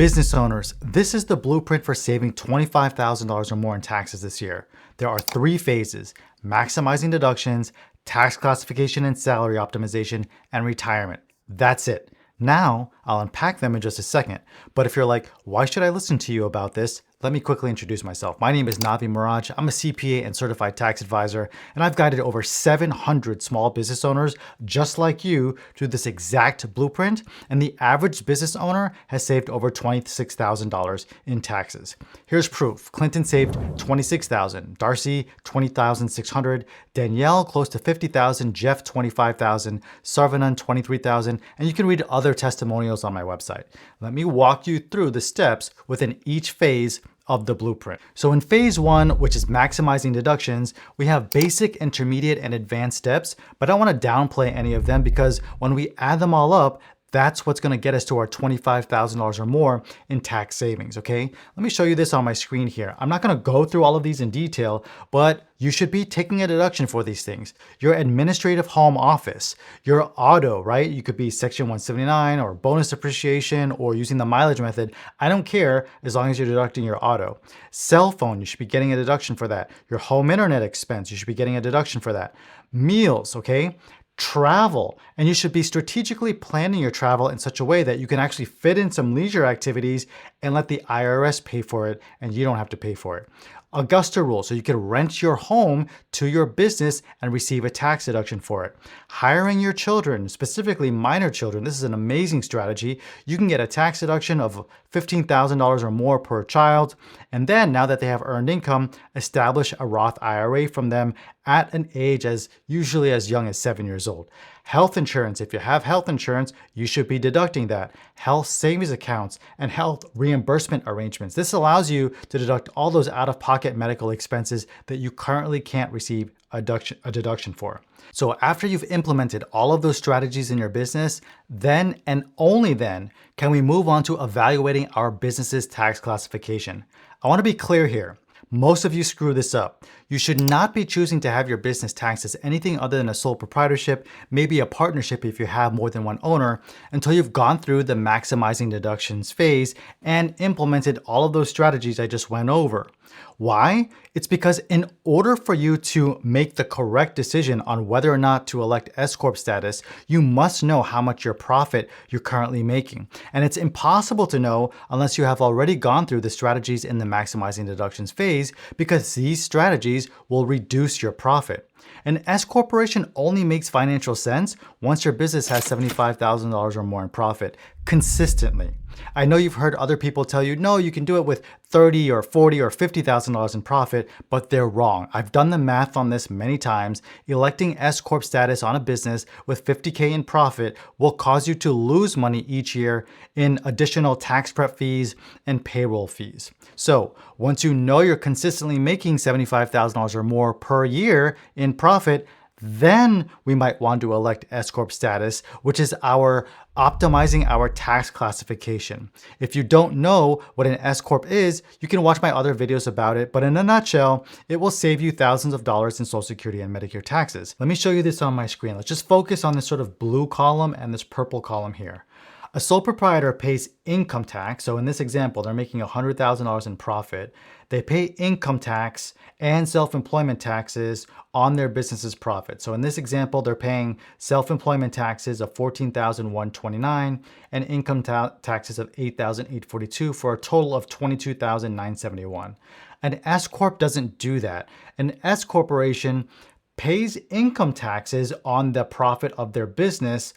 Business owners, this is the blueprint for saving $25,000 or more in taxes this year. There are 3 phases: maximizing deductions, tax classification and salary optimization, and retirement. That's it. Now, I'll unpack them in just a second. But if you're like, why should I listen to you about this? Let me quickly introduce myself. My name is Navi Miraj. I'm a CPA and certified tax advisor, and I've guided over 700 small business owners just like you through this exact blueprint, and the average business owner has saved over $26,000 in taxes. Here's proof. Clinton saved $26,000, Darcy $20,600, Danielle close to $50,000, Jeff $25,000, Sarvanan $23,000, and you can read other testimonials on my website. Let me walk you through the steps within each phase of the blueprint. So in phase 1, which is maximizing deductions, we have basic, intermediate, and advanced steps, but I don't want to downplay any of them because when we add them all up, that's what's going to get us to our $25,000 or more in tax savings, okay? Let me show you this on my screen here. I'm not going to go through all of these in detail, but you should be taking a deduction for these things. Your administrative home office, your auto, right? You could be Section 179 or bonus depreciation or using the mileage method. I don't care as long as you're deducting your auto. Cell phone, you should be getting a deduction for that. Your home internet expense, you should be getting a deduction for that. Meals, okay? Travel, and you should be strategically planning your travel in such a way that you can actually fit in some leisure activities and let the IRS pay for it and you don't have to pay for it. Augusta rule, so you can rent your home to your business and receive a tax deduction for it. Hiring your children, specifically minor children, this is an amazing strategy. You can get a tax deduction of $15,000 or more per child. And then now that they have earned income, establish a Roth IRA from them at an age usually as young as 7 years old. Health insurance, if you have health insurance, you should be deducting that. Health savings accounts and health reimbursement arrangements. This allows you to deduct all those out-of-pocket medical expenses that you currently can't receive a deduction for. So after you've implemented all of those strategies in your business, then and only then can we move on to evaluating our business's tax classification. I want to be clear here. Most of you screw this up. You should not be choosing to have your business taxed as anything other than a sole proprietorship, maybe a partnership if you have more than one owner, until you've gone through the maximizing deductions phase and implemented all of those strategies I just went over. Why? It's because in order for you to make the correct decision on whether or not to elect S-Corp status, you must know how much your profit you're currently making. And it's impossible to know unless you have already gone through the strategies in the maximizing deductions phase, because these strategies will reduce your profit. An S corporation only makes financial sense once your business has $75,000 or more in profit consistently. I know you've heard other people tell you, no, you can do it with $30,000 or $40,000 or $50,000 in profit, but they're wrong. I've done the math on this many times. Electing S Corp status on a business with $50K in profit will cause you to lose money each year in additional tax prep fees and payroll fees. So once you know you're consistently making $75,000 or more per year in profit, then we might want to elect S Corp status, which is our optimizing our tax classification. If you don't know what an S Corp is, you can watch my other videos about it, but in a nutshell, it will save you thousands of dollars in Social Security and Medicare taxes. Let me show you this on my screen. Let's just focus on this sort of blue column and this purple column here. A sole proprietor pays income tax. So in this example, they're making $100,000 in profit. They pay income tax and self-employment taxes on their business's profit. So in this example, they're paying self-employment taxes of $14,129 and income taxes of $8,842 for a total of $22,971. An S Corp doesn't do that. An S corporation pays income taxes on the profit of their business,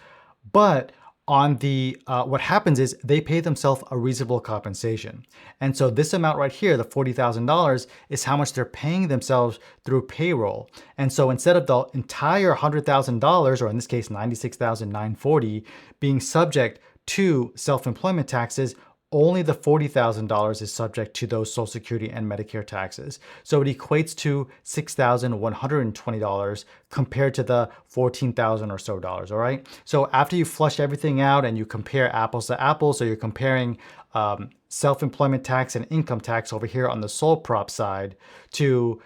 but on the what happens is they pay themselves a reasonable compensation. And so this amount right here, the $40,000, is how much they're paying themselves through payroll. And so instead of the entire $100,000, or in this case, $96,940, being subject to self-employment taxes, only the $40,000 is subject to those Social Security and Medicare taxes. So it equates to $6,120 compared to the $14,000 or so dollars, all right? So after you flush everything out and you compare apples to apples, so you're comparing self-employment tax and income tax over here on the sole prop side to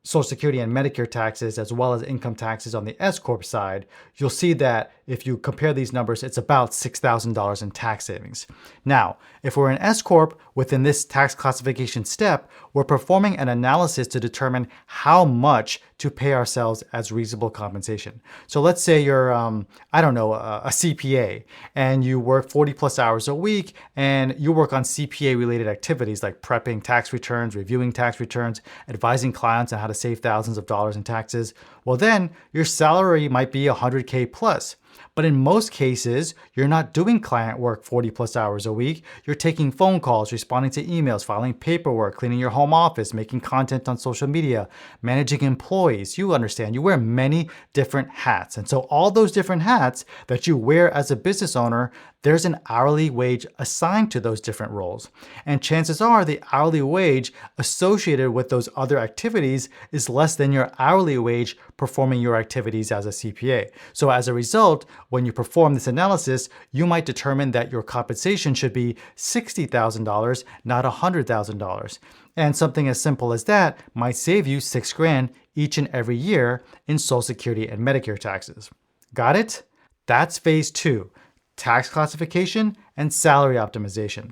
Social Security and Medicare taxes, as well as income taxes on the S Corp side, you'll see that if you compare these numbers, it's about $6,000 in tax savings. Now, if we're an S Corp within this tax classification step, we're performing an analysis to determine how much to pay ourselves as reasonable compensation. So let's say you're, I don't know, a CPA, and you work 40 plus hours a week, and you work on CPA related activities like prepping tax returns, reviewing tax returns, advising clients on how to save thousands of dollars in taxes. Well, then your salary might be 100K plus. But in most cases, you're not doing client work 40 plus hours a week. You're taking phone calls, responding to emails, filing paperwork, cleaning your home office, making content on social media, managing employees. You understand, you wear many different hats. And so all those different hats that you wear as a business owner, there's an hourly wage assigned to those different roles. And chances are the hourly wage associated with those other activities is less than your hourly wage performing your activities as a CPA. So as a result, when you perform this analysis, you might determine that your compensation should be $60,000, not $100,000. And something as simple as that might save you $6,000 each and every year in Social Security and Medicare taxes. Got it? That's phase 2. Tax classification and salary optimization.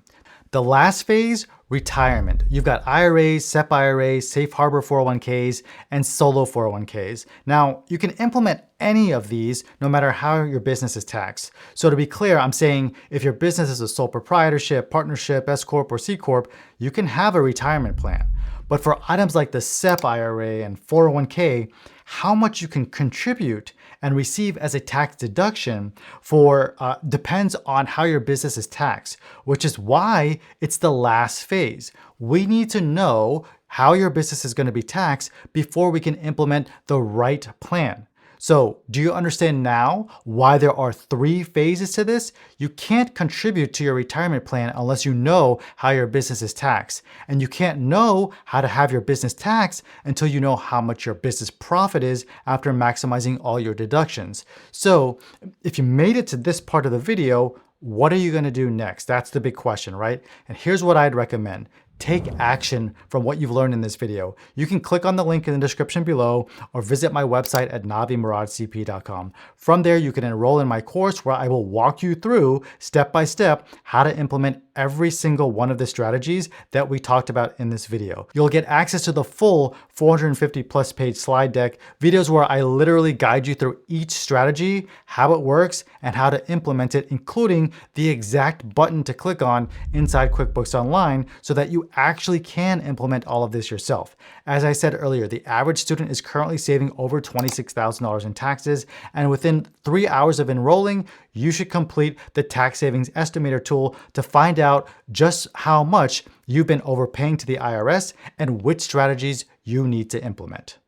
The last phase, retirement. You've got IRAs, SEP IRAs, Safe Harbor 401ks, and solo 401ks. Now, you can implement any of these no matter how your business is taxed. So to be clear, I'm saying if your business is a sole proprietorship, partnership, S Corp, or C Corp, you can have a retirement plan. But for items like the SEP IRA and 401k, how much you can contribute and receive as a tax deduction depends on how your business is taxed, which is why it's the last phase. We need to know how your business is going to be taxed before we can implement the right plan. So do you understand now why there are 3 phases to this? You can't contribute to your retirement plan unless you know how your business is taxed. And you can't know how to have your business taxed until you know how much your business profit is after maximizing all your deductions. So if you made it to this part of the video, what are you going to do next? That's the big question, right? And here's what I'd recommend. Take action from what you've learned in this video. You can click on the link in the description below or visit my website at navimuradcp.com. From there, you can enroll in my course where I will walk you through step by step how to implement every single one of the strategies that we talked about in this video. You'll get access to the full 450 plus page slide deck, videos where I literally guide you through each strategy, how it works, and how to implement it, including the exact button to click on inside QuickBooks Online so that you actually can implement all of this yourself. As I said earlier, the average student is currently saving over $26,000 in taxes, and within 3 hours of enrolling, you should complete the tax savings estimator tool to find out just how much you've been overpaying to the IRS and which strategies you need to implement.